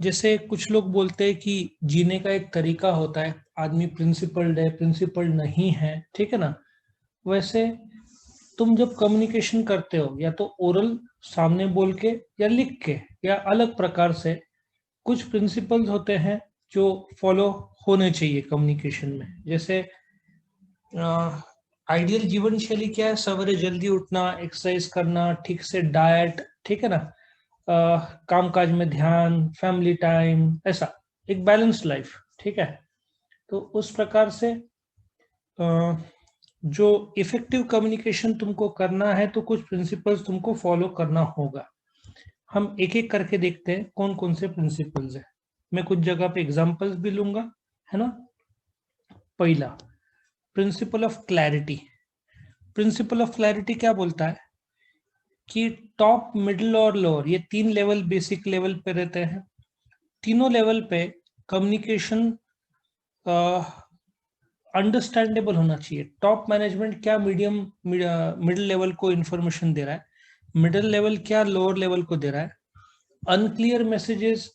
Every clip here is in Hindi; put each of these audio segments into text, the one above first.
जैसे कुछ लोग बोलते हैं कि जीने का एक तरीका होता है, आदमी प्रिंसिपल्ड है, प्रिंसिपल्ड नहीं है, ठीक है ना। वैसे तुम जब कम्युनिकेशन करते हो, या तो ओरल सामने बोल के, या लिख के, या अलग प्रकार से, कुछ प्रिंसिपल्स होते हैं जो फॉलो होने चाहिए कम्युनिकेशन में। जैसे आइडियल जीवन शैली क्या है? सवेरे जल्दी उठना, एक्सरसाइज करना, ठीक से डाइट, ठीक है ना, काम काज में ध्यान, फैमिली टाइम, ऐसा एक बैलेंस्ड लाइफ, ठीक है। तो उस प्रकार से अ, जो इफेक्टिव कम्युनिकेशन तुमको करना है तो कुछ प्रिंसिपल्स तुमको फॉलो करना होगा। हम एक एक करके देखते हैं कौन कौन से प्रिंसिपल्स है। मैं कुछ जगह पे एग्जांपल्स भी लूंगा, है ना। पहला, principle of clarity. Principle of clarity क्या बोलता है कि टॉप, मिडिल और लोअर, ये तीन लेवल बेसिक लेवल पे रहते हैं। तीनों लेवल पे कम्युनिकेशन अंडरस्टैंडेबल होना चाहिए। टॉप मैनेजमेंट क्या मीडियम मिडिल लेवल को इंफॉर्मेशन दे रहा है, मिडिल लेवल क्या लोअर लेवल को दे रहा है। अनक्लियर मैसेजेस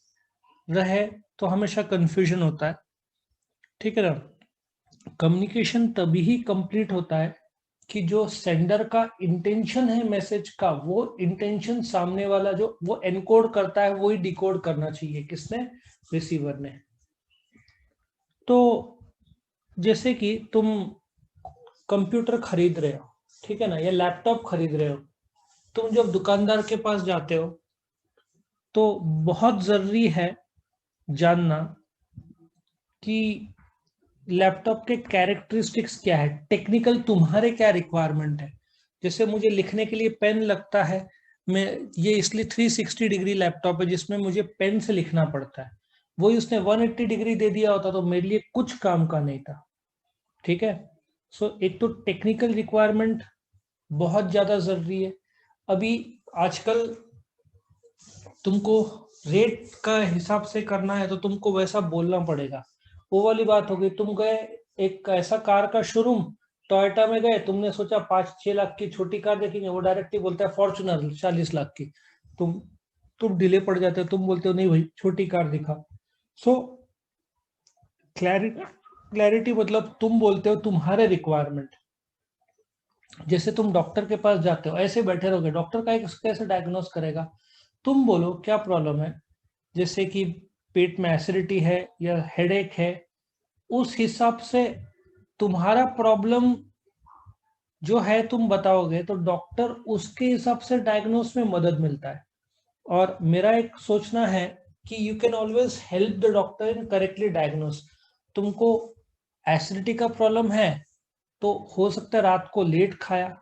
रहे तो हमेशा कंफ्यूजन होता है, ठीक है ना। कम्युनिकेशन तभी ही कंप्लीट होता है कि जो सेंडर का इंटेंशन है मैसेज का, वो इंटेंशन सामने वाला जो वो एनकोड करता है, वो ही डिकोड करना चाहिए। किसने? रिसीवर ने। तो जैसे कि तुम कंप्यूटर खरीद रहे हो, ठीक है ना, या लैपटॉप खरीद रहे हो। तुम जब दुकानदार के पास जाते हो तो बहुत जरूरी है जानना कि लैपटॉप के कैरेक्टरिस्टिक्स क्या है, टेक्निकल तुम्हारे क्या रिक्वायरमेंट है। जैसे मुझे लिखने के लिए पेन लगता है, मैं ये इसलिए 360 डिग्री लैपटॉप है जिसमें मुझे पेन से लिखना पड़ता है। वही उसने 180 डिग्री दे दिया होता तो मेरे लिए कुछ काम का नहीं था, ठीक है। सो एक तो टेक्निकल रिक्वायरमेंट बहुत ज्यादा जरूरी है। अभी आजकल तुमको रेट का हिसाब से करना है तो तुमको वैसा बोलना पड़ेगा। वो वाली बात हो गई, तुम गए एक ऐसा कार का शोरूम, टोयोटा में गए, तुमने सोचा 5-6 लाख की छोटी कार देखेंगे, वो डायरेक्ट ही बोलता है फॉर्चुनर 40 लाख की। तुम तुम डिले पड़ जाते हो, तुम बोलते हो नहीं भाई छोटी कार दिखा। सो क्लैरिटी, क्लैरिटी मतलब तुम बोलते हो तुम्हारे रिक्वायरमेंट। जैसे तुम डॉक्टर के पास जाते हो, ऐसे बैठे रहोगे, डॉक्टर का कैसे डायग्नोस करेगा? तुम बोलो क्या प्रॉब्लम है, जैसे कि पेट में एसिडिटी है या हेडेक है, उस हिसाब से तुम्हारा प्रॉब्लम जो है तुम बताओगे तो डॉक्टर उसके हिसाब से डायग्नोस में मदद मिलता है। और मेरा एक सोचना है कि you can always help the doctor in correctly diagnose. तुमको एसिडिटी का प्रॉब्लम है तो हो सकता है रात को लेट खाया।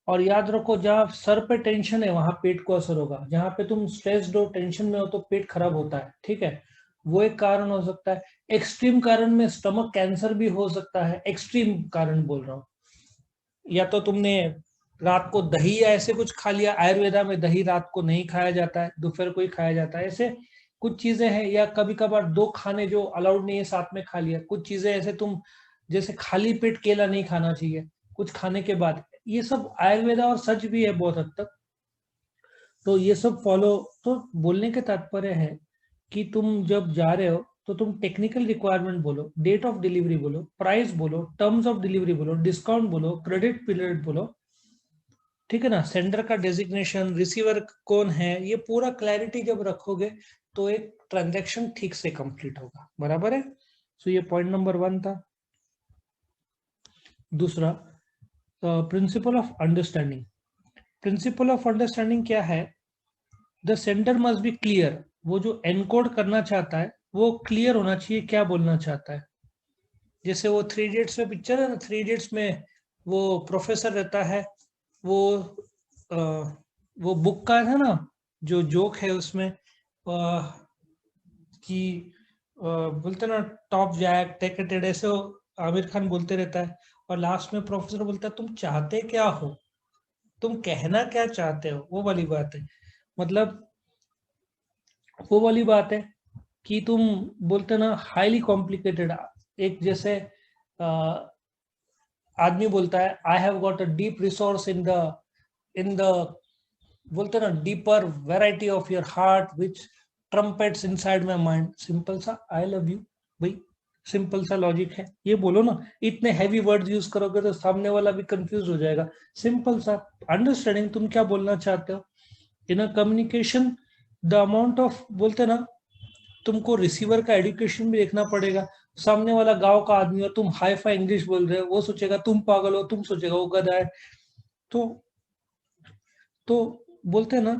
और याद रखो, जहाँ सर पे टेंशन है वहां पेट को असर होगा, जहाँ पे तुम स्ट्रेस्ड हो, टेंशन में हो, तो पेट खराब होता है, ठीक है। वो एक कारण हो सकता है। एक्सट्रीम कारण में स्टमक कैंसर भी हो सकता है, एक्सट्रीम कारण बोल रहा हूँ। या तो तुमने रात को दही या ऐसे कुछ खा लिया, आयुर्वेदा में दही रात को नहीं खाया जाता है, दोपहर को ही खाया जाता है, ऐसे कुछ चीजें हैं। या कभी कभार दो खाने जो अलाउड नहीं है साथ में खा लिया, कुछ चीजें ऐसे तुम, जैसे खाली पेट केला नहीं खाना चाहिए कुछ खाने के बाद, ये सब आयुर्वेदा और सच भी है बहुत हद तक। तो ये सब फॉलो। तो बोलने के तात्पर्य है कि तुम जब जा रहे हो तो तुम टेक्निकल रिक्वायरमेंट बोलो, डेट ऑफ डिलीवरी बोलो, प्राइस बोलो, टर्म्स ऑफ डिलीवरी बोलो, डिस्काउंट बोलो, क्रेडिट पीरियड बोलो, ठीक है ना, सेंडर का डेजिग्नेशन, रिसीवर कौन है, ये पूरा क्लैरिटी जब रखोगे तो एक ट्रांजैक्शन ठीक से कंप्लीट होगा, बराबर है। सो ये पॉइंट नंबर 1 था। दूसरा, principle of understanding. Principle of understanding क्या है? The sender must be clear. वो जो एनकोड करना चाहता है वो क्लियर होना चाहिए, क्या बोलना चाहता है। जैसे वो 3 इडियट्स में पिक्चर है ना, 3 इडियट्स में वो प्रोफेसर रहता है, वो अ, वो बुक का है ना, जो जोक है उसमें कि बोलते ना, टॉप जैक टेक इट, ऐसे आमिर खान बोलते रहता है। और लास्ट में प्रोफेसर बोलता है तुम चाहते क्या हो, तुम कहना क्या चाहते हो, वो वाली बात है। मतलब वो वाली बात है कि तुम बोलते ना हाईली कॉम्प्लिकेटेड, एक जैसे आदमी बोलता है I have got a deep resource in the बोलते ना deeper variety of your heart which trumpets inside my mind, simple सा आई लव यू, भाई सिंपल सा लॉजिक है, ये बोलो ना। इतने हैवी वर्ड यूज करोगे तो सामने वाला भी कंफ्यूज हो जाएगा। सिंपल सा अंडरस्टैंडिंग, तुम क्या बोलना चाहते हो। In a communication the amount of, बोलते ना, तुमको रिसीवर का एजुकेशन भी देखना पड़ेगा। सामने वाला गांव का आदमी और तुम हाई फाई इंग्लिश बोल रहे हो, वो सोचेगा तुम पागल हो, तुम सोचेगा वो गधा है। तो तो बोलते हैं ना,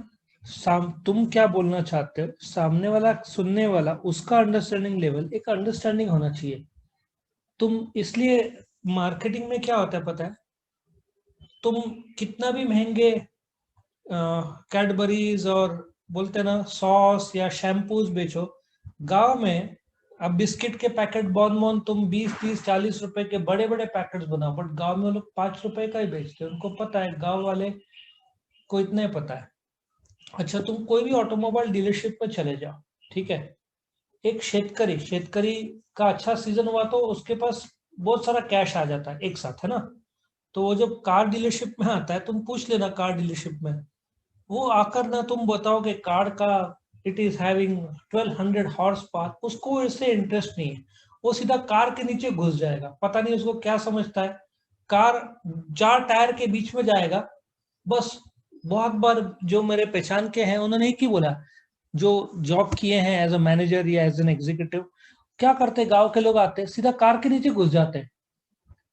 तुम क्या बोलना चाहते हो, सामने वाला सुनने वाला उसका अंडरस्टैंडिंग लेवल एक अंडरस्टैंडिंग होना चाहिए। तुम इसलिए मार्केटिंग में क्या होता है पता है, तुम कितना भी महंगे कैडबरीज और बोलते हैं ना सॉस या शैम्पूज बेचो, गांव में अब बिस्किट के पैकेट बॉन बॉन तुम 20 30 40 रुपए के बड़े बड़े पैकेट्स बनाओ, बट गांव में लोग 5 रुपए का ही बेचते हैं। उनको पता है, गांव वाले को इतना ही पता है। अच्छा, तुम कोई भी ऑटोमोबाइल डीलरशिप में चले जाओ, ठीक है, एक शेतकरी शेतकरी का अच्छा सीजन हुआ तो उसके पास बहुत सारा कैश आ जाता है एक साथ, है ना। तो वो जब कार डीलरशिप में आता है, तुम पूछ लेना कार डीलरशिप में, वो आकर ना तुम बताओगे कार का it is having 1200 horse power, उसको इससे इंटरेस्ट नहीं है। वो सीधा कार के नीचे घुस जाएगा, पता नहीं उसको क्या समझता है, कार 4 टायर के बीच में जाएगा बस। बहुत बार जो मेरे पहचान के हैं उन्होंने एक ही बोला, जो जॉब किए हैं एज अ मैनेजर या एज एन एग्जीक्यूटिव, क्या करते, गांव के लोग आते सीधा कार के नीचे घुस जाते हैं।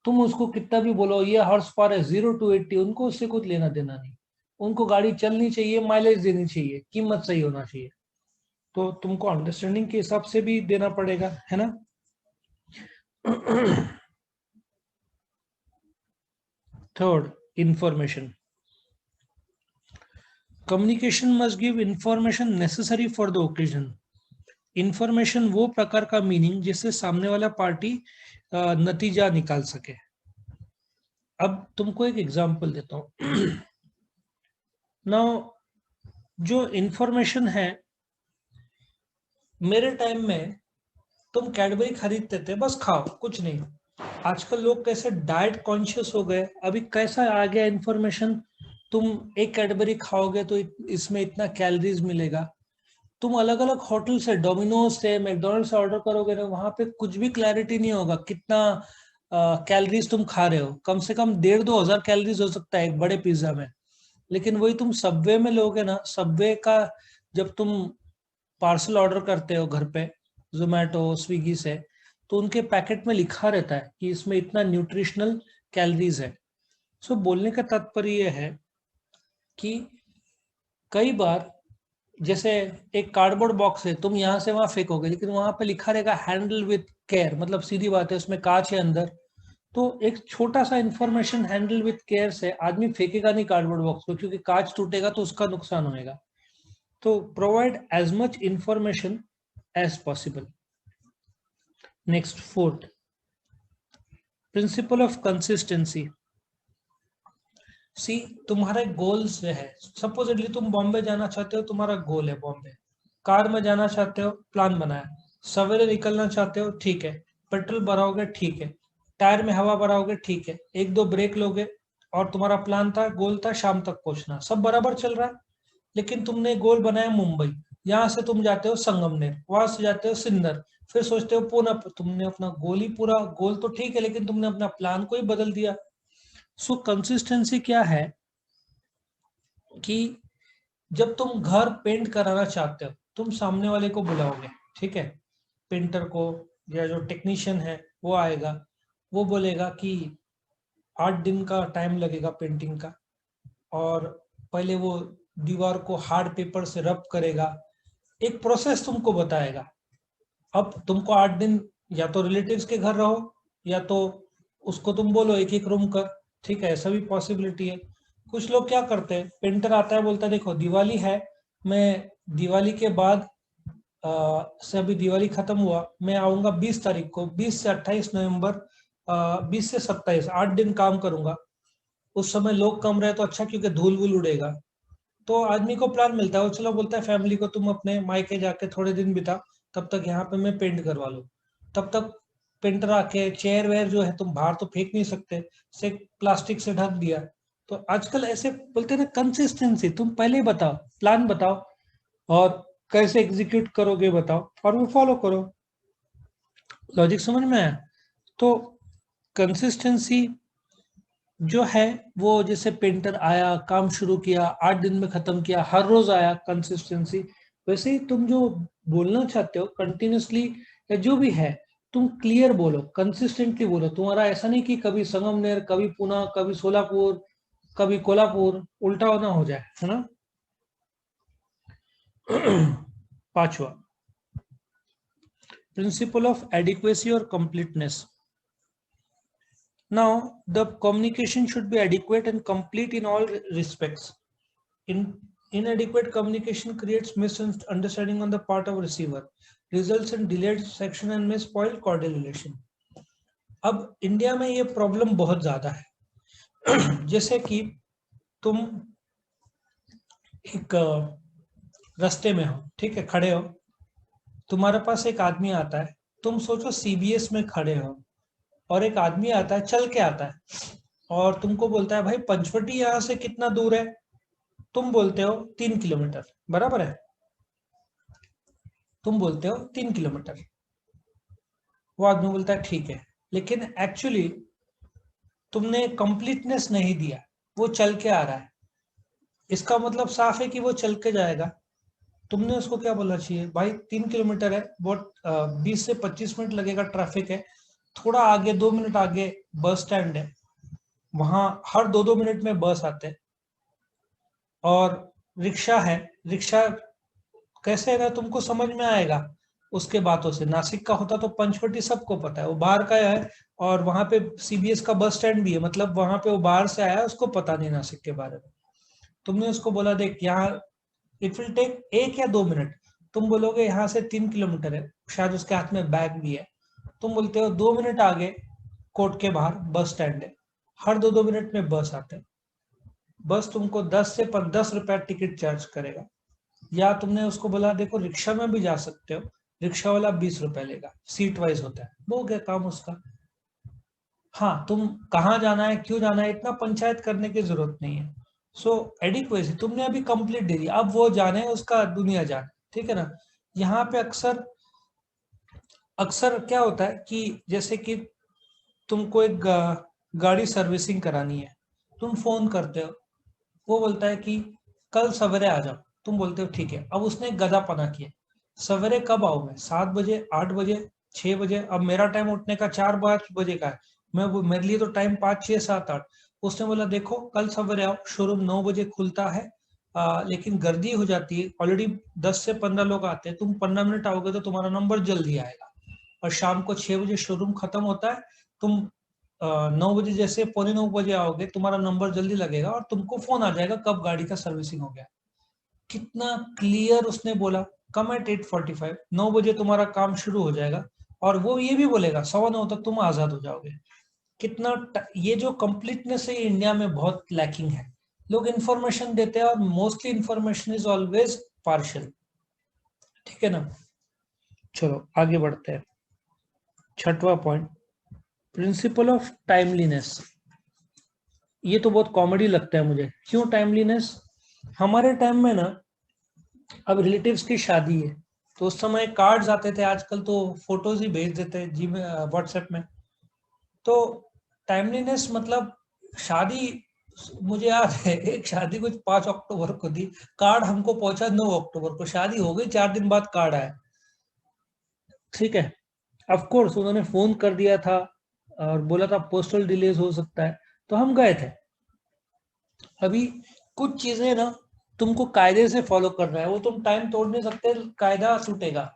तुम उसको कितना भी बोलो ये हॉर्स पावर है 0 to 80, उनको उससे कुछ लेना देना नहीं। उनको गाड़ी चलनी चाहिए, माइलेज देनी चाहिए, कीमत सही होना चाहिए। तो तुमको अंडरस्टैंडिंग के हिसाब से भी देना पड़ेगा, है ना। Third, information. Communication must give information necessary for the occasion. Information वो प्रकार का मीनिंग जिससे सामने वाला पार्टी नतीजा निकाल सके। अब तुमको एक एग्जांपल देता हूं। नाउ, जो इंफॉर्मेशन है, मेरे टाइम में तुम कैडबरी खरीदते थे बस खाओ कुछ नहीं। आजकल लोग कैसे डाइट कॉन्शियस हो गए, अभी कैसा आ गया इंफॉर्मेशन, तुम एक कैडबरी खाओगे तो इसमें इतना कैलोरीज मिलेगा। तुम अलग अलग होटल से, डोमिनोज से, मैकडोनल्ड से ऑर्डर करोगे ना, वहां पे कुछ भी क्लैरिटी नहीं होगा कितना कैलोरीज तुम खा रहे हो। कम से कम 1500-2000 कैलोरीज हो सकता है एक बड़े पिज्जा में। लेकिन वही तुम सबवे में लोगे ना, सबवे का जब तुम पार्सल ऑर्डर करते हो घर पे, जोमेटो स्विगी से, तो उनके पैकेट में लिखा रहता है कि इसमें इतना न्यूट्रिशनल कैलोरीज है। सो बोलने का तात्पर्य यह है कि कई बार, जैसे एक कार्डबोर्ड बॉक्स है, तुम यहाँ से वहां फेंकोगे, लेकिन वहां पे लिखा रहेगा हैंडल विथ केयर, मतलब सीधी बात है उसमें कांच है अंदर। तो एक छोटा सा इंफॉर्मेशन हैंडल विथ केयर से आदमी फेंकेगा नहीं कार्डबोर्ड बॉक्स को, क्योंकि कांच टूटेगा तो उसका नुकसान होगा। तो provide as much information as possible. Next, fourth, principle of consistency. See, तुम्हारे गोल्स जो है, सपोजिटली तुम बॉम्बे जाना चाहते हो, तुम्हारा गोल है बॉम्बे, कार में जाना चाहते हो, प्लान बनाया, सवेरे निकलना चाहते हो, ठीक है, पेट्रोल भराओगे, ठीक है, टायर में हवा भराओगे, ठीक है, एक दो ब्रेक लोगे, और तुम्हारा प्लान था, गोल था शाम तक पहुंचना, सब बराबर चल रहा है। लेकिन तुमने गोल बनाया मुंबई, यहाँ से तुम जाते हो संगमनेर, वहां से जाते हो सिन्नर, फिर सोचते हो पूना, तुमने अपना गोल ही पूरा, गोल तो ठीक है लेकिन तुमने अपना प्लान को ही बदल दिया। सो कंसिस्टेंसी क्या है कि जब तुम घर पेंट कराना चाहते हो, तुम सामने वाले को बुलाओगे, ठीक है, पेंटर को, या जो टेक्नीशियन है वो आएगा, वो बोलेगा कि 8 दिन का टाइम लगेगा पेंटिंग का, और पहले वो दीवार को हार्ड पेपर से रब करेगा, एक प्रोसेस तुमको बताएगा। अब तुमको 8 दिन या तो रिलेटिव्स के घर रहो, या तो उसको तुम बोलो एक एक रूम कर, ठीक है, ऐसा भी पॉसिबिलिटी है। कुछ लोग क्या करते हैं, पेंटर आता है बोलता है देखो दिवाली है, मैं दिवाली के बाद से, अभी दिवाली खत्म हुआ, मैं आऊंगा 20 तारीख को, 20 से 28 नवंबर, 20 से 27, 8 दिन काम करूंगा। उस समय लोग कम रहे तो अच्छा, क्योंकि धूल वूल उड़ेगा। तो आदमी को प्लान मिलता है, वो चलो बोलता है फैमिली को तुम अपने मायके जाके थोड़े दिन बिता, तब तक यहाँ पे मैं पेंट करवा लूँ। तब तक पेंटर आके चेयर वेयर जो है तुम बाहर तो फेंक नहीं सकते, से प्लास्टिक से ढक दिया। तो आजकल ऐसे बोलते हैं ना, कंसिस्टेंसी, तुम पहले बताओ, प्लान बताओ, और कैसे एग्जीक्यूट करोगे बताओ, और वो फॉलो करो। लॉजिक समझ में आया? तो कंसिस्टेंसी जो है वो, जैसे पेंटर आया, काम शुरू किया, 8 दिन में खत्म किया, हर रोज आया, कंसिस्टेंसी। वैसे ही तुम जो बोलना चाहते हो कंटिन्यूसली या जो भी है, तुम क्लियर बोलो, कंसिस्टेंटली बोलो। तुम्हारा ऐसा नहीं कि कभी संगमनेर, कभी पुणे, कभी सोलापुर, कभी कोल्हापुर, उल्टा ना हो जाए, है ना। पांचवा, प्रिंसिपल ऑफ एडिक्वेसी और completeness. Now, the communication should be adequate and complete in all respects. Inadequate communication creates misunderstanding on the part of receiver, results in delayed section and may spoil cordial relation. अब इंडिया में ये प्रॉब्लम बहुत ज्यादा है। जैसे कि तुम एक रास्ते में हो, ठीक है, खड़े हो, तुम्हारे पास एक आदमी आता है, तुम सोचो सीबीएस में खड़े हो, और एक आदमी आता है, चल के आता है, और तुमको बोलता है भाई पंचवटी यहाँ से कितना दूर है? तुम बोलते हो 3 किलोमीटर, बराबर है? तुम बोलते हो 3 किलोमीटर, वो आदमी बोलता है ठीक है, लेकिन एक्चुअली तुमने कंप्लीटनेस नहीं दिया, वो चल के आ रहा है, इसका मतलब साफ है कि वो चल के जाएगा। तुमने उसको क्या बोलना चाहिए, भाई 3 किलोमीटर है, बहुत 20 से 25 मिनट लगेगा, ट्रैफिक है, थोड़ा आगे 2 मिनट आगे बस स्टैंड है, वहां हर 2-2 मिनट में बस आते हैं, और रिक्शा है, रिक्शा कैसे है ना, तुमको समझ में आएगा उसके बातों से। नासिक का होता तो पंचवटी सबको पता है, वो बाहर का है, और वहां पे सीबीएस का बस स्टैंड भी है, मतलब वहां पे वो बाहर से आया, उसको पता नहीं नासिक के बारे में। तुमने उसको बोला देख यहाँ इट विल टेक 1 या 2 मिनट, तुम बोलोगे यहाँ से 3 किलोमीटर है, शायद उसके हाथ में बैग भी है, तुम बोलते हो 2 मिनट आगे कोर्ट के बाहर बस स्टैंड है, हर 2-2 मिनट में बस आते हैं, बस तुमको 10 रुपया टिकट चार्ज करेगा। या तुमने उसको बोला देखो रिक्शा में भी जा सकते हो, रिक्शा वाला 20 रुपए लेगा, सीट वाइज होता है, वो गया काम उसका। हाँ, तुम कहाँ जाना है, क्यों जाना है, इतना पंचायत करने की जरूरत नहीं है। सो एडिक्वेसी तुमने अभी कंप्लीट दे दी, अब वो जाने उसका दुनिया जाने, ठीक है ना। यहाँ पे अक्सर अक्सर क्या होता है कि जैसे कि तुमको एक गाड़ी सर्विसिंग करानी है, तुम फोन करते हो, वो बोलता है कि कल सवेरे आ जाओ, तुम बोलते हो ठीक है। अब उसने गधापना किया, सवेरे कब आऊं मैं, 7 बजे, 8 बजे, 6 बजे? अब मेरा टाइम उठने का 4-5 बजे का है, मेरे लिए तो टाइम 5, 6, 7, 8। उसने बोला देखो कल सवेरे आओ, शोरूम 9 बजे खुलता है, लेकिन गर्दी हो जाती है, ऑलरेडी 10 से 15 लोग आते हैं, तुम 15 मिनट आओगे तो तुम्हारा नंबर जल्दी आएगा, और शाम को 6 बजे शोरूम खत्म होता है, तुम 9 बजे, जैसे 9:45 आओगे, तुम्हारा नंबर जल्दी लगेगा और तुमको फोन आ जाएगा कब गाड़ी का सर्विसिंग हो गया। कितना क्लियर उसने बोला, कम एट 8:45, 9 बजे तुम्हारा काम शुरू हो जाएगा, और वो ये भी बोलेगा 9:15 तक तुम आजाद हो जाओगे। ये जो कंप्लीटनेस है इंडिया में बहुत लैकिंग है। लोग इंफॉर्मेशन देते हैं और mostly information is always partial, ठीक है ना। चलो आगे बढ़ते हैं। छठवां पॉइंट, प्रिंसिपल ऑफ टाइमलीनेस। ये तो बहुत कॉमेडी लगता है मुझे, क्यों टाइमलीनेस? हमारे टाइम में ना, अब रिलेटिव्स की शादी है तो उस समय कार्ड्स आते थे, आजकल तो फोटोज ही भेज देते हैं जी में, व्हाट्सएप में। तो टाइमलीनेस मतलब शादी, मुझे याद है एक शादी कुछ 5 अक्टूबर को थी, कार्ड हमको पहुंचा 9 अक्टूबर को, शादी हो गई 4 दिन बाद कार्ड आया, ठीक है। ऑफ कोर्स उन्होंने फोन कर दिया था और बोला था पोस्टल डिलेज हो सकता है, तो हम गए थे। अभी कुछ चीजें ना तुमको कायदे से फॉलो करना है, वो तुम टाइम तोड़ नहीं सकते, कायदा टूटेगा।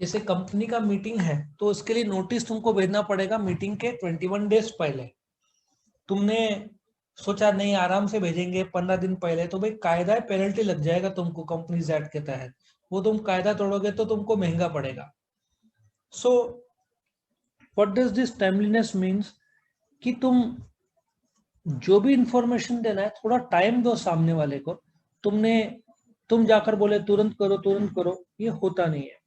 जैसे कंपनी का मीटिंग है तो उसके लिए नोटिस तुमको भेजना पड़ेगा मीटिंग के 21 डेज पहले। तुमने सोचा नहीं आराम से भेजेंगे 15 दिन पहले, तो भाई कायदा है, पेनल्टी लग जाएगा तुमको कंपनीज एक्ट के तहत, वो तुम कायदा तोड़ोगे तो तुमको महंगा पड़ेगा। So what does this timeliness means, कि जो भी इंफॉर्मेशन देना है थोड़ा टाइम दो सामने वाले को। तुम जाकर बोले तुरंत करो तुरंत करो, ये होता नहीं है।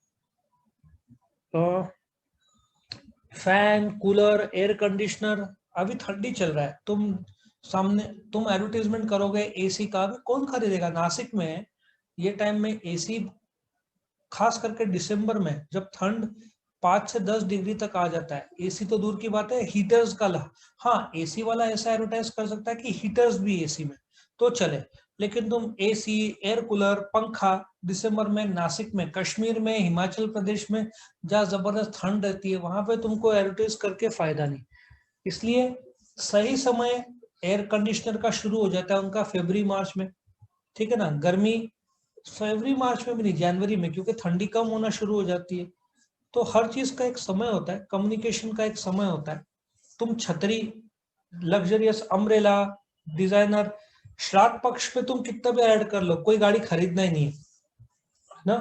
फैन, कूलर, एयर कंडीशनर, अभी ठंडी चल रहा है, तुम एडवर्टीजमेंट करोगे एसी का, अभी कौन खरीदेगा? नासिक में ये टाइम में एसी, खास करके दिसंबर में जब ठंड 5 से 10 डिग्री तक आ जाता है, एसी तो दूर की बात है, हीटर्स का हाँ एसी वाला ऐसा एडवर्टाइज कर सकता है कि हीटर्स भी एसी में तो चले, लेकिन तुम एसी, एयर कूलर, पंखा दिसंबर में नासिक में, कश्मीर में, हिमाचल प्रदेश में जहाँ जबरदस्त ठंड रहती है वहां पे तुमको एडवर्टाइज करके फायदा नहीं। इसलिए सही समय एयर कंडीशनर का शुरू हो जाता है उनका फरवरी मार्च में, ठीक है ना। गर्मी फरवरी मार्च में भी नहीं, जनवरी में, क्योंकि ठंडी कम होना शुरू हो जाती है। तो हर चीज का एक समय होता है, कम्युनिकेशन का एक समय होता है। तुम छतरी, लग्जरियस अम्ब्रेला, डिजाइनर, श्राद्ध पक्ष पे तुम कितना भी ऐड कर लो, कोई गाड़ी खरीदना ही नहीं है ना।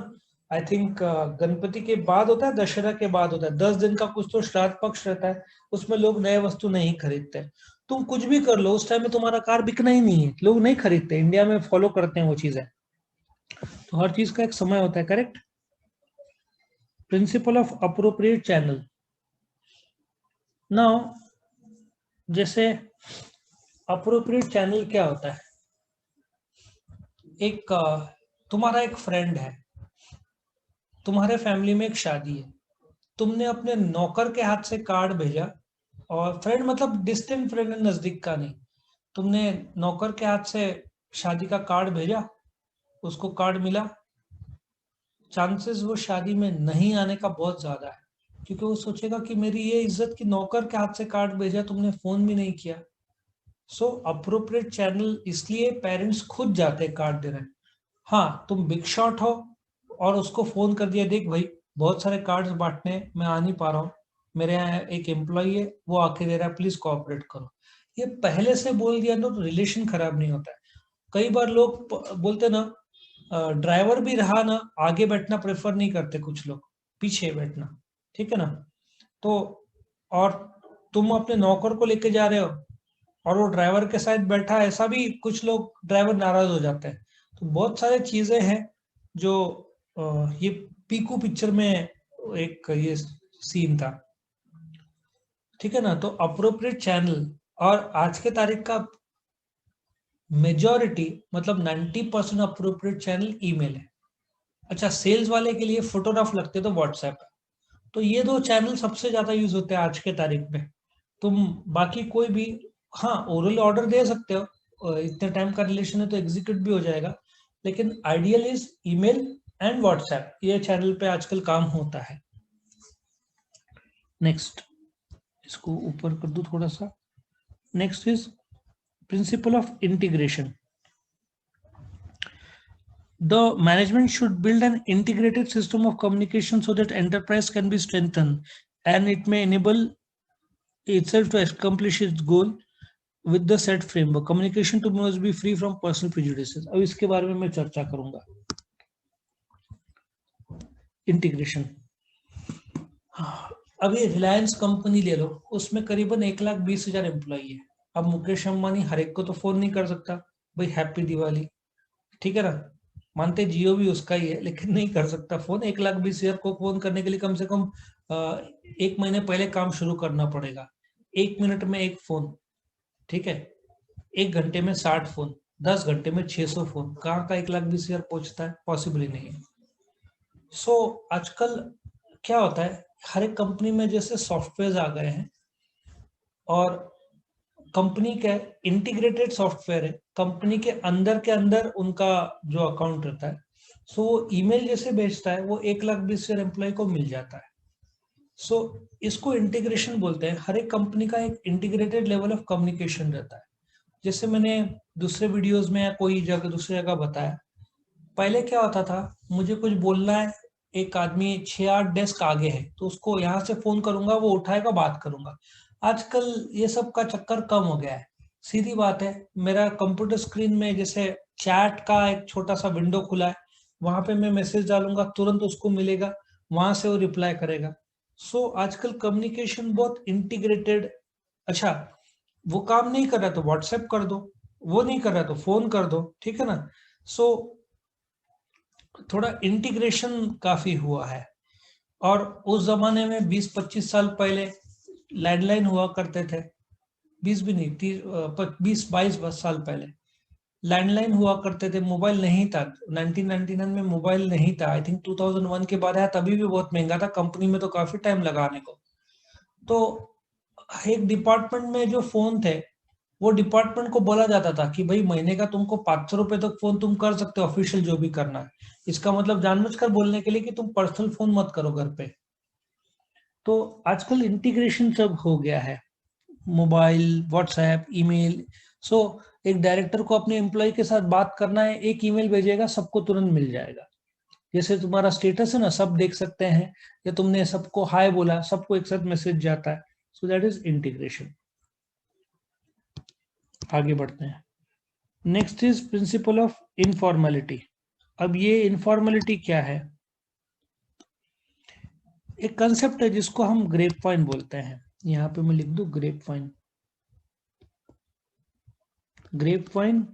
आई थिंक गणपति के बाद होता है, दशहरा के बाद होता है, 10 दिन का कुछ तो श्राद्ध पक्ष रहता है, उसमें लोग नए वस्तु नहीं खरीदते। तुम कुछ भी कर लो, उस टाइम में तुम्हारा कार बिकना ही नहीं है, लोग नहीं खरीदते, इंडिया में फॉलो करते हैं वो चीजें। तो हर चीज का एक समय होता है, correct. Principle of appropriate channel. Now जैसे अप्रोप्रिएट चैनल क्या होता है, एक तुम्हारा एक फ्रेंड है, तुम्हारे फैमिली में एक शादी है, तुमने अपने नौकर के हाथ से कार्ड भेजा, और फ्रेंड मतलब डिस्टेंट फ्रेंड, नजदीक का नहीं, तुमने नौकर के हाथ से शादी का कार्ड भेजा, उसको कार्ड मिला, चांसेस वो शादी में नहीं आने का बहुत ज्यादा है, क्योंकि वो सोचेगा कि मेरी ये इज्जत कि नौकर के हाथ से कार्ड भेजा, तुमने फोन भी नहीं किया। सो अप्रोप्रिएट चैनल इसलिए पेरेंट्स खुद जाते हैं कार्ड देने। हाँ तुम बिग शॉट हो और उसको फोन कर दिया, देख भाई बहुत सारे कार्ड्स बांटने हैं, मैं आ नहीं पा रहा हूँ, मेरे यहाँ एक एम्प्लॉई है वो आके दे रहा है, प्लीज कोऑपरेट करो। ये पहले से बोल दिया तो रिलेशन खराब नहीं होता है। कई बार लोग बोलते ना, ड्राइवर भी रहा ना, आगे बैठना प्रेफर नहीं करते कुछ लोग, पीछे बैठना, ठीक है ना। तो और तुम अपने नौकर को लेके जा रहे हो और वो ड्राइवर के साथ बैठा है, ऐसा भी कुछ लोग ड्राइवर नाराज हो जाते हैं। तो बहुत सारे चीजें हैं जो ये पीकू पिक्चर में एक ये सीन था, ठीक है ना। तो अप्रोप्रिएट चैनल, और आज के तारीख का मेजॉरिटी मतलब 90% अप्रोप्रिएट चैनल ईमेल है। अच्छा सेल्स वाले के लिए फोटोग्राफ लगते तो व्हाट्सएप है। तो ये दो चैनल सबसे ज्यादा यूज होते हैं आज के तारीख में। तुम बाकी कोई भी, हाँ ओरल ऑर्डर दे सकते हो, इतने टाइम का रिलेशन है तो एग्जीक्यूट भी हो जाएगा, लेकिन ideal is email and WhatsApp, ये चैनल पे आजकल काम होता है। नेक्स्ट, इसको ऊपर कर दूं थोड़ा सा। Next is principle of integration. The management should build an integrated system of communication so that enterprise can be strengthened and it may enable itself to accomplish its goal with the set framework. Communication to must be free from personal prejudices. अब इसके बारे में मैं चर्चा करूंगा। इंटीग्रेशन, अभी रिलायंस कंपनी ले लो, उसमें करीबन 1,20,000 एम्प्लॉई है। अब मुकेश अंबानी हर एक को तो फोन नहीं कर सकता, भाई हैप्पी दिवाली, ठीक है ना। मानते जियो भी उसका ही है, लेकिन नहीं कर सकता फोन। 1,20,000 को फोन करने के लिए कम से कम 1 महीने पहले काम शुरू करना पड़ेगा। 1 मिनट में एक फोन, ठीक है, 1 घंटे में 60 फोन, 10 घंटे में 600 फोन, कहाँ का 1,20,000 पहुंचता है, पॉसिबल ही नहीं है। सो आजकल क्या होता है, हर एक कंपनी में जैसे सॉफ्टवेयर आ गए हैं, और कंपनी का इंटीग्रेटेड सॉफ्टवेयर है, कंपनी के अंदर उनका जो अकाउंट रहता है, सो वो ईमेल जैसे भेजता है, वो 1,20,000 एम्प्लॉय को मिल जाता है। सो इसको इंटीग्रेशन बोलते हैं। हर एक कंपनी का एक इंटीग्रेटेड लेवल ऑफ कम्युनिकेशन रहता है। जैसे मैंने दूसरे वीडियोस में या कोई जगह दूसरी जगह बताया, पहले क्या होता था, मुझे कुछ बोलना है, एक आदमी 6-8 डेस्क आगे है, तो उसको यहाँ से फोन करूंगा, वो उठाएगा, बात करूंगा। आजकल ये सब का चक्कर कम हो गया है। सीधी बात है, मेरा कंप्यूटर स्क्रीन में जैसे चैट का एक छोटा सा विंडो खुला है, वहां पे मैं मैसेज डालूंगा, तुरंत उसको मिलेगा, वहां से वो रिप्लाई करेगा। सो आजकल कम्युनिकेशन बहुत इंटीग्रेटेड। अच्छा वो काम नहीं कर रहा तो व्हाट्सएप कर दो, वो नहीं कर रहा तो फोन कर दो, ठीक है ना। सो थोड़ा इंटीग्रेशन काफी हुआ है। और उस जमाने में 20-25 साल पहले लैंडलाइन हुआ करते थे, 20 भी नहीं, 20-22 साल पहले लैंडलाइन हुआ करते थे, मोबाइल नहीं था। 1999 में मोबाइल नहीं था, आई थिंक 2001 के बाद आया, तभी भी बहुत महंगा था, कंपनी में तो काफी टाइम लगा आने को। तो एक डिपार्टमेंट में जो फोन थे, वो डिपार्टमेंट को बोला जाता था कि भाई महीने का तुमको 500 रुपए तक फोन तुम कर सकते हो, ऑफिशियल जो भी करना है। इसका मतलब जानबूझकर बोलने के लिए कि तुम पर्सनल फोन मत करो घर पे। तो आजकल इंटीग्रेशन सब हो गया है, मोबाइल, व्हाट्सएप, ईमेल। सो एक डायरेक्टर को अपने एम्प्लॉय के साथ बात करना है, एक ईमेल भेजेगा, सबको तुरंत मिल जाएगा। जैसे तुम्हारा स्टेटस है ना, सब देख सकते हैं, या तुमने सबको हाय बोला, सबको एक साथ मैसेज जाता है। So that is integration. आगे बढ़ते हैं। Next is principle of informality. अब ये इनफॉर्मेलिटी क्या है? एक कंसेप्ट है जिसको हम ग्रेप वाइन बोलते हैं। यहाँ पे मैं लिख दूं ग्रेप वाइन। ग्रेप वाइन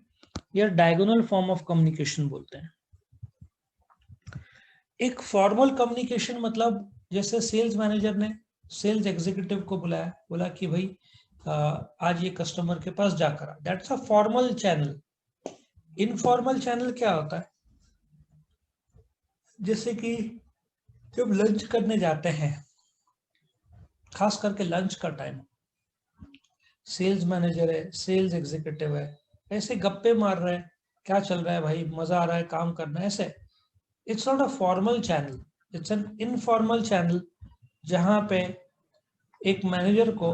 या डायगोनल फॉर्म ऑफ कम्युनिकेशन बोलते हैं। एक फॉर्मल कम्युनिकेशन मतलब जैसे सेल्स मैनेजर ने सेल्स एग्जीक्यूटिव को बुलाया, बोला कि भाई आज ये कस्टमर के पास जाकर ah, that's a formal channel. Informal channel क्या होता है? जैसे कि जब लंच करने जाते हैं, खास करके लंच का टाइम, सेल्स मैनेजर है, सेल्स एग्जीक्यूटिव है, ऐसे गप्पे मार रहे हैं, क्या चल रहा है भाई, मजा आ रहा है काम करना है, ऐसे। It's not a formal channel, it's an informal channel, जहां पे एक मैनेजर को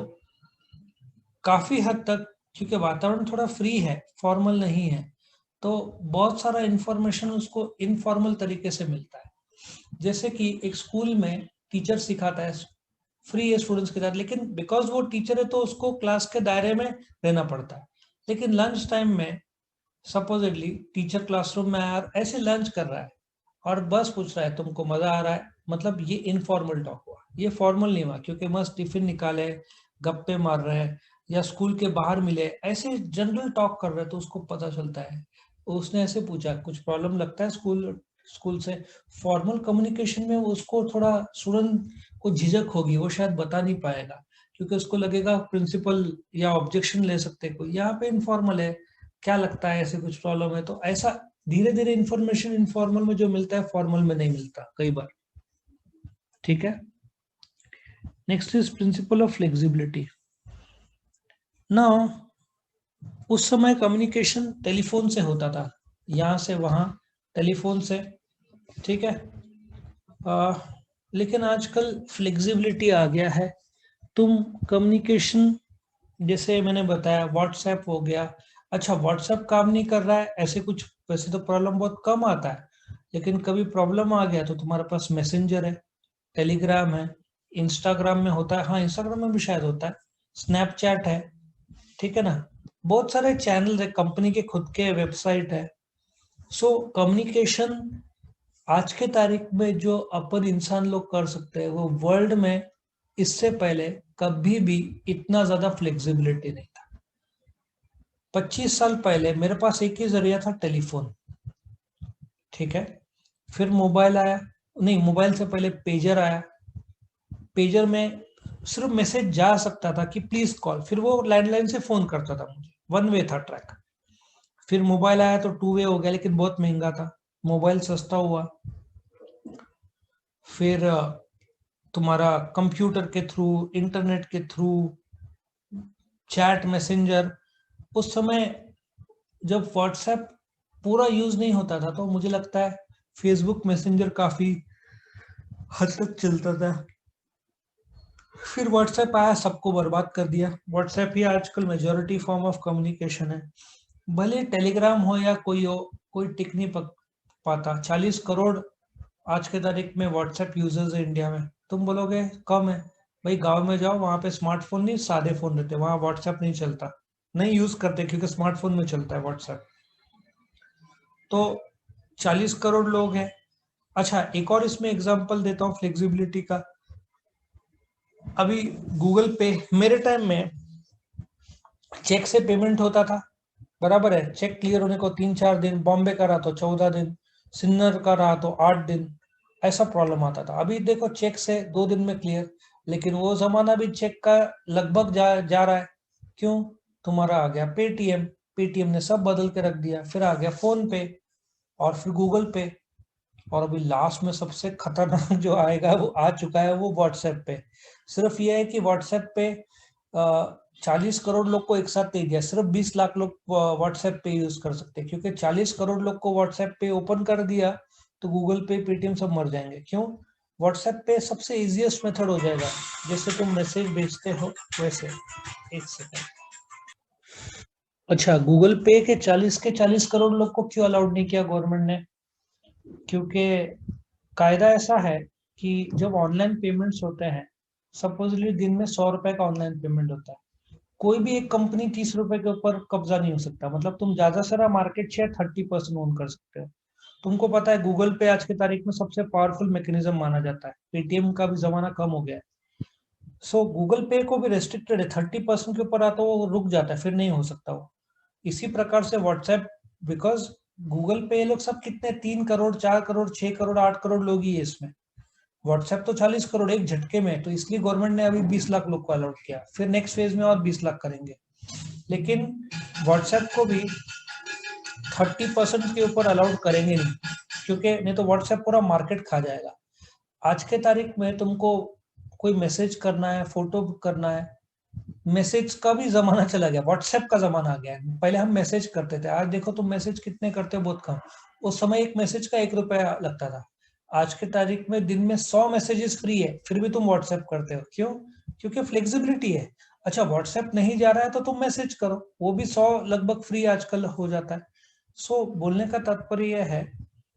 काफी हद तक, क्योंकि वातावरण थोड़ा फ्री है, फॉर्मल नहीं है, तो बहुत सारा इंफॉर्मेशन उसको इनफॉर्मल तरीके से मिलता है। जैसे कि एक स्कूल में टीचर सिखाता है फ्री है स्टूडेंट्स के साथ, लेकिन बिकॉज वो टीचर है तो उसको क्लास के दायरे में रहना पड़ता है। लेकिन लंच टाइम में सपोजिटली टीचर क्लासरूम में आया, ऐसे लंच कर रहा है और बस पूछ रहा है तुमको मजा आ रहा है, मतलब ये इनफॉर्मल टॉक हुआ, ये फॉर्मल नहीं हुआ, क्योंकि मस्त टिफिन निकाले, गप्पे मार रहे हैं, या स्कूल के बाहर मिले, ऐसे जनरल टॉक कर रहे हैं, तो उसको पता चलता है। उसने ऐसे पूछा कुछ प्रॉब्लम लगता है स्कूल स्कूल से। फॉर्मल कम्युनिकेशन में उसको थोड़ा स्टूडेंट को झिझक होगी, वो शायद बता नहीं पाएगा, क्योंकि उसको लगेगा प्रिंसिपल या ऑब्जेक्शन ले सकते हैं कोई। यहाँ पे इनफॉर्मल है, क्या लगता है ऐसे कुछ प्रॉब्लम है, तो ऐसा धीरे धीरे इंफॉर्मेशन इनफॉर्मल में जो मिलता है फॉर्मल में नहीं मिलता कई बार। ठीक है। Next is principle of flexibility. Now उस समय कम्युनिकेशन टेलीफोन से होता था, यहाँ से वहां, टेलीफोन से, ठीक है। लेकिन आजकल फ्लेक्सिबिलिटी आ गया है। तुम कम्युनिकेशन, जैसे मैंने बताया व्हाट्सएप हो गया, अच्छा व्हाट्सएप काम नहीं कर रहा है ऐसे कुछ, वैसे तो प्रॉब्लम बहुत कम आता है, लेकिन कभी प्रॉब्लम आ गया तो तुम्हारे पास मैसेंजर है, टेलीग्राम है, इंस्टाग्राम में होता है, हाँ इंस्टाग्राम में भी शायद होता है, स्नैपचैट है, ठीक है ना, बहुत सारे चैनल है, कंपनी के खुद के वेबसाइट है। सो कम्युनिकेशन आज के तारीख में जो अपन इंसान लोग कर सकते हैं, वो वर्ल्ड में इससे पहले कभी भी इतना ज्यादा फ्लेक्सिबिलिटी नहीं था। 25 साल पहले मेरे पास एक ही जरिया था, टेलीफोन, ठीक है। फिर मोबाइल आया, नहीं मोबाइल से पहले पेजर आया, पेजर में सिर्फ मैसेज जा सकता था कि प्लीज कॉल, फिर वो लैंडलाइन से फोन करता था मुझे, वन वे था ट्रैक। फिर मोबाइल आया तो टू वे हो गया, लेकिन बहुत महंगा था, मोबाइल सस्ता हुआ। फिर तुम्हारा कंप्यूटर के थ्रू, इंटरनेट के थ्रू, चैट मैसेंजर। उस समय जब व्हाट्सएप पूरा यूज नहीं होता था, तो मुझे लगता है फेसबुक मैसेंजर काफी हद तक चलता था। फिर व्हाट्सएप आया, सबको बर्बाद कर दिया। व्हाट्सएप ही आजकल मेजोरिटी फॉर्म ऑफ कम्युनिकेशन है। भले टेलीग्राम हो या कोई हो, कोई टिक नहीं पाता। 40 करोड़ आज के तारीख में व्हाट्सएप यूजर्स है इंडिया में। तुम बोलोगे कम है, भाई गांव में जाओ, वहां पे स्मार्टफोन नहीं, सादे फोन रहते, वहां व्हाट्सएप नहीं चलता, नहीं यूज करते, क्योंकि स्मार्टफोन में चलता है व्हाट्सएप। तो 40 करोड़ लोग हैं। अच्छा एक और इसमें एग्जांपल देता हूँ फ्लेक्सिबिलिटी का। अभी गूगल पे, मेरे टाइम में चेक से पेमेंट होता था, बराबर है, चेक क्लियर होने को 3-4 दिन, बॉम्बे का रहा तो 14 दिन, सिन्नर का रहा तो 8 दिन, ऐसा प्रॉब्लम आता था। अभी देखो चेक से 2 दिन में क्लियर, लेकिन वो जमाना भी चेक का लगभग जा रहा है। क्यों? तुम्हारा आ गया पेटीएम, पेटीएम ने सब बदल के रख दिया। फिर आ गया फोन पे और फिर गूगल पे, और अभी लास्ट में सबसे खतरनाक जो आएगा वो आ चुका है, वो व्हाट्सएप पे। सिर्फ ये है कि व्हाट्सएप पे 40 करोड़ लोग को एक साथ नहीं दिया, सिर्फ 20 लाख लोग व्हाट्सएप पे यूज कर सकते हैं, क्योंकि 40 करोड़ लोग को व्हाट्सएप पे ओपन कर दिया तो गूगल पे पेटीएम सब मर जाएंगे। क्यों? व्हाट्सएप पे सबसे इजीएस्ट मेथड हो जाएगा, जैसे तुम मैसेज भेजते हो वैसे। एक सेकंड। अच्छा, गूगल पे के 40 करोड़ लोग को क्यों अलाउड नहीं किया गवर्नमेंट ने? क्योंकि कायदा ऐसा है कि जब ऑनलाइन पेमेंट्स होते हैं, सपोजली दिन में 100 रुपए का ऑनलाइन पेमेंट होता है, कोई भी एक कंपनी 30 रुपए के ऊपर कब्जा नहीं हो सकता। मतलब तुम ज्यादा सारा मार्केट शेयर 30% ओन कर सकते हो। तुमको पता है गूगल पे आज की तारीख में सबसे पावरफुल मैकेनिज्म माना जाता है, पेटीएम का भी जमाना कम हो गया है। सो गूगल पे को भी रेस्ट्रिक्टेड है, 30% के ऊपर आता है वो रुक जाता है, फिर नहीं हो सकता वो। इसी प्रकार से व्हाट्सएप, बिकॉज गूगल पे ये लोग सब कितने 3 करोड़ 4 करोड़ 6 करोड़ 8 करोड़ लोग ही है इसमें, व्हाट्सएप तो 40 करोड़ एक झटके में है, तो इसलिए गवर्नमेंट ने अभी 20 लाख लोग को अलाउड किया, फिर नेक्स्ट फेज में और 20 लाख करेंगे। लेकिन व्हाट्सएप को भी 30% के ऊपर अलाउड करेंगे नहीं, क्योंकि नहीं तो व्हाट्सएप पूरा मार्केट खा जाएगा। आज के तारीख में तुमको कोई मैसेज करना है, फोटो करना है, मैसेज का भी जमाना चला गया, व्हाट्सएप का जमाना आ गया है। पहले हम मैसेज करते थे, आज देखो तुम मैसेज कितने करते हो, बहुत कम। उस समय एक मैसेज का 1 रुपया लगता था। आज के तारीख में दिन में 100 मैसेजेस फ्री है, फिर भी तुम व्हाट्सएप करते हो। क्यों? क्योंकि फ्लेक्सिबिलिटी है। अच्छा, व्हाट्सएप नहीं जा रहा है तो तुम मैसेज करो, वो भी 100 लगभग फ्री आजकल हो जाता है। सो बोलने का तात्पर्य यह है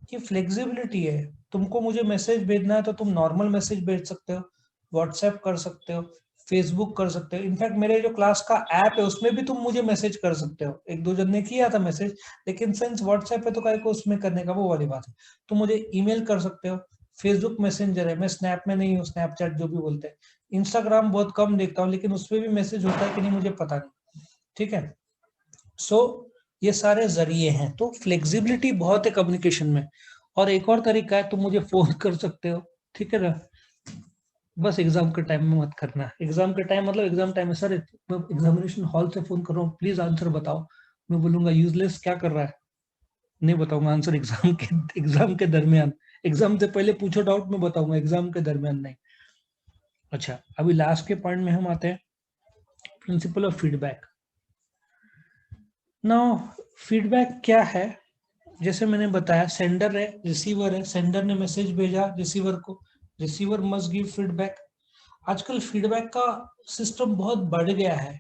कि फ्लेक्सिबिलिटी है। तुमको मुझे मैसेज भेजना है तो तुम नॉर्मल मैसेज भेज सकते हो, व्हाट्सएप कर सकते हो, फेसबुक कर सकते हो। इनफैक्ट मेरे जो क्लास का ऐप है उसमें भी तुम मुझे मैसेज कर सकते हो। एक दो जन ने किया था मैसेज, लेकिन सिंस व्हाट्सएप है तो काय को उसमें करने का, वो वाली बात है। तुम मुझे ईमेल कर सकते हो, फेसबुक मैसेंजर है, मैं स्नैप में नहीं हूँ, स्नैपचैट जो भी बोलते हैं। इंस्टाग्राम बहुत कम देखता हूँ, लेकिन उसपे भी मैसेज होता है कि नहीं मुझे पता नहीं। ठीक है। सो ये सारे जरिए हैं, तो फ्लेक्सिबिलिटी बहुत है कम्युनिकेशन में। और एक और तरीका है, तुम मुझे फोन कर सकते हो, ठीक है ना? बस एग्जाम के टाइम में मत करना। एग्जाम के टाइम मतलब एग्जाम टाइम में, सर मैं एग्जामिनेशन हॉल से फोन कर रहा हूँ, प्लीज आंसर बताओ। मैं बोलूंगा यूजलेस क्या कर रहा है, नहीं बताऊंगा आंसर एग्जाम के दरमियान। एग्जाम से पहले पूछो डाउट, मैं बताऊंगा, एग्जाम के दरमियान नहीं। अच्छा, अभी लास्ट के पॉइंट में हम आते हैं, principle of feedback. Now feedback क्या है? जैसे मैंने बताया, सेंडर है, रिसीवर है, सेंडर ने मैसेज भेजा रिसीवर को, रिसीवर मस्ट गिव फीडबैक। आजकल फीडबैक का सिस्टम बहुत बढ़ गया है।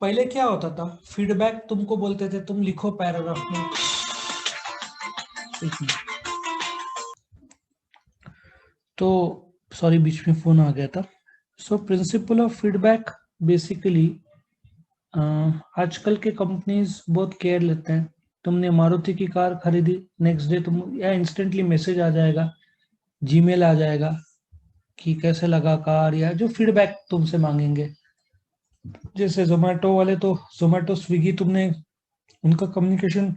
पहले क्या होता था, फीडबैक तुमको बोलते थे तुम लिखो पैराग्राफ में। एक मिनट। तो सॉरी, बीच में फोन आ गया था। So principle of feedback basically, आजकल के कंपनीज बहुत केयर लेते हैं। तुमने मारुति की कार खरीदी, नेक्स्ट डे तुम या इंस्टेंटली मैसेज आ जाएगा, जीमेल आ जाएगा कि कैसे लगा कार, या जो फीडबैक तुमसे मांगेंगे। जैसे जोमेटो वाले, तो जोमेटो स्विगी, तुमने उनका कम्युनिकेशन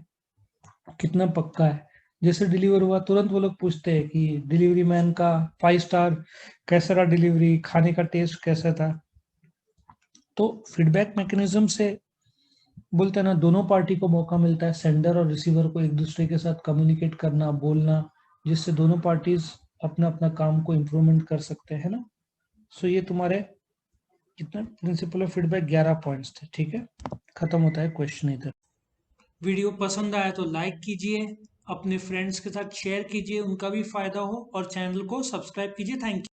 कितना पक्का है। जैसे डिलीवर हुआ तुरंत वो लोग पूछते हैं कि डिलीवरी मैन का 5 स्टार, कैसा रहा डिलीवरी, खाने का टेस्ट कैसा था। तो फीडबैक मैकेनिज्म से बोलते हैं ना, दोनों पार्टी को मौका मिलता है, सेंडर और रिसीवर को एक दूसरे के साथ कम्युनिकेट करना, बोलना, जिससे दोनों पार्टीज अपना अपना काम को इम्प्रूवमेंट कर सकते हैं ना। सो ये तुम्हारे कितना प्रिंसिपल ऑफ फीडबैक 11 पॉइंट्स थे, ठीक है। खत्म होता है क्वेश्चन इधर। वीडियो पसंद आया तो लाइक कीजिए, अपने फ्रेंड्स के साथ शेयर कीजिए, उनका भी फायदा हो, और चैनल को सब्सक्राइब कीजिए। Thank you.